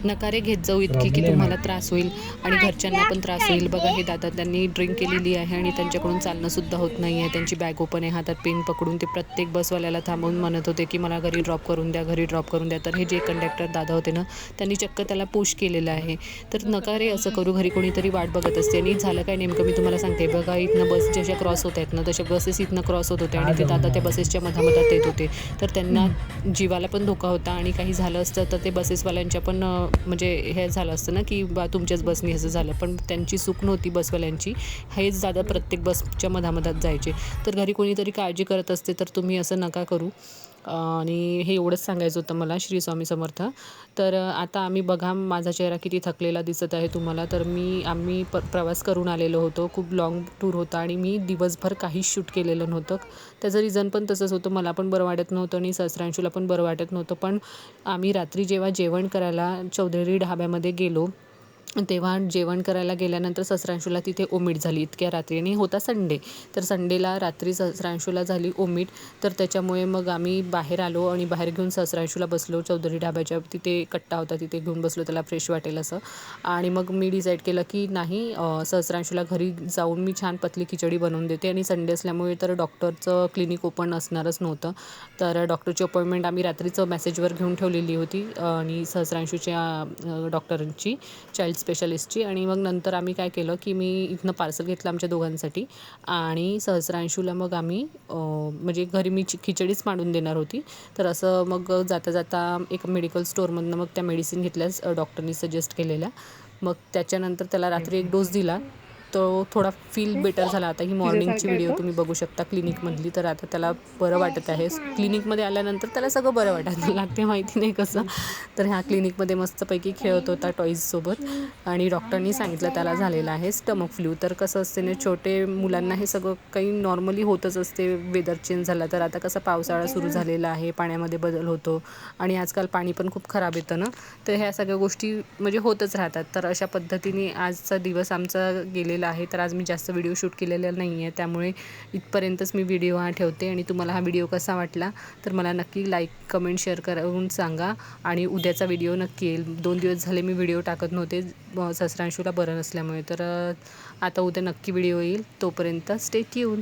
नकारे घेत जाऊ इतकी की तुम्हाला त्रास होईल आणि घरच्यांना पण त्रास होईल. बघा हे दादा त्यांनी ड्रिंक केलेली आहे आणि त्यांच्याकडून चालणंसुद्धा होत नाही आहे. त्यांची बॅग ओपन आहे, हातात पेन पकडून ते प्रत्येक बसवाल्याला थांबवून म्हणत होते की मला घरी ड्रॉप करून द्या, घरी ड्रॉप करून द्या. तर हे जे कंडक्टर दादा होते ना, त्यांनी चक्क त्याला पुश केलेलं आहे. तर नकारे असं करू, घरी कोणीतरी वाट बघत असते. आणि झालं काय नेमकं मी तुम्हाला सांगते. बघा इथनं बस जशा क्रॉस होत आहेत ना, तशा बसेस इथनं क्रॉस होत होत्या आणि ते दादा त्या बसेसच्या मधामधात येत होते. तर त्यांना जीवाला पण धोका होता आणि काही झालं असतं तर ते बसेसवाल्यांच्या पण म्हणजे हे झालं असतं ना की बा तुमच्याच बसनी असं झालं. पण त्यांची चूक नव्हती बसवाल्यांची. हेच दादा प्रत्येक बसच्या मधामधात जायचे. तर घरी कोणीतरी काळजी करत असते तर तुम्ही असं नका करू. आणि हे एवढंच सांगायचं होतं मला. श्री स्वामी समर्थ. तर आता आम्ही बघा माझा चेहरा किती थकलेला दिसत आहे तुम्हाला. तर आम्ही प्रवास करून आलेलो होतो. खूप लाँग टूर होता आणि मी दिवसभर काहीच शूट केलेलं नव्हतं. त्याचं रिझन पण तसंच होतं. मला पण बरं वाटत नव्हतं आणि सहस्रांशूला पण बरं वाटत नव्हतं. पण आम्ही रात्री जेव्हा जेवण करायला चौधरी ढाब्यामध्ये गेलो, तेव्हा जेवण करायला गेल्यानंतर सहस्रांशूला तिथे ओमीट झाली इतक्या रात्री आणि होता संडे. तर संडेला रात्री सहस्रांशूला झाली ओमीट. तर त्याच्यामुळे मग आम्ही बाहेर आलो आणि बाहेर घेऊन सहस्रांशूला बसलो. चौधरी ढाब्याच्या तिथे कट्टा होता, तिथे घेऊन बसलो त्याला फ्रेश वाटेल असं. आणि मग मी डिसाईड केलं की नाही, सहस्रांशूला घरी जाऊन मी छान पतली खिचडी बनवून देते. आणि संडे असल्यामुळे तर डॉक्टरचं क्लिनिक ओपन असणारच नव्हतं. तर डॉक्टरची अपॉइंटमेंट आम्ही रात्रीचं मेसेजवर घेऊन ठेवलेली होती आणि सहस्रांशूच्या डॉक्टरांची, चाइल्ड स्पेशालिस्टची. आणि मग नंतर आम्ही काय केलं की मी इथनं पार्सल घेतलं आमच्या दोघांसाठी आणि सहस्रांशूला मग आम्ही म्हणजे घरी मी खिचडीच मांडून देणार होती. तर असं मग जाता जाता एक मेडिकल स्टोअरमधनं मग त्या मेडिसिन घेतल्यास डॉक्टरनी सजेस्ट केलेल्या. मग त्याच्यानंतर त्याला रात्री एक डोस दिला. तो थोडा फील बेटर झाला. आता ही मॉर्निंगची व्हिडिओ तुम्ही बघू शकता क्लिनिकमधली. तर आता त्याला बरं वाटत आहे. क्लिनिकमध्ये आल्यानंतर त्याला सगळं बरं वाटायला लागते, माहिती नाही कसं. तर ह्या क्लिनिकमध्ये मस्तपैकी खेळत होता टॉईजसोबत आणि डॉक्टरनी सांगितलं त्याला झालेलं आहे स्टमक फ्लू. तर कसं असते ना, छोटे मुलांना हे सगळं काही नॉर्मली होतच असते. वेदर चेंज झाला तर आता कसं पावसाळा सुरू झालेला आहे, पाण्यामध्ये बदल होतो आणि आजकाल पाणी पण खूप खराब येतं ना. तर ह्या सगळ्या गोष्टी म्हणजे होतच राहतात. तर अशा पद्धतीने आजचा दिवस आमचा गेलेला आहे. तर आज मी जास्त व्हिडिओ शूट केलेला नाही आहे, त्यामुळे इथपर्यंतच मी व्हिडिओ हा ठेवते. आणि तुम्हाला हा व्हिडिओ कसा वाटला तर मला नक्की लाईक, कमेंट, शेअर करून सांगा. आणि उद्याचा व्हिडिओ नक्की येईल. 2 दिवस झाले मी व्हिडिओ टाकत नव्हते सहस्रांशूला बरं नसल्यामुळे. तर आता उद्या नक्की व्हिडिओ येईल. तोपर्यंत स्टे ट्यून.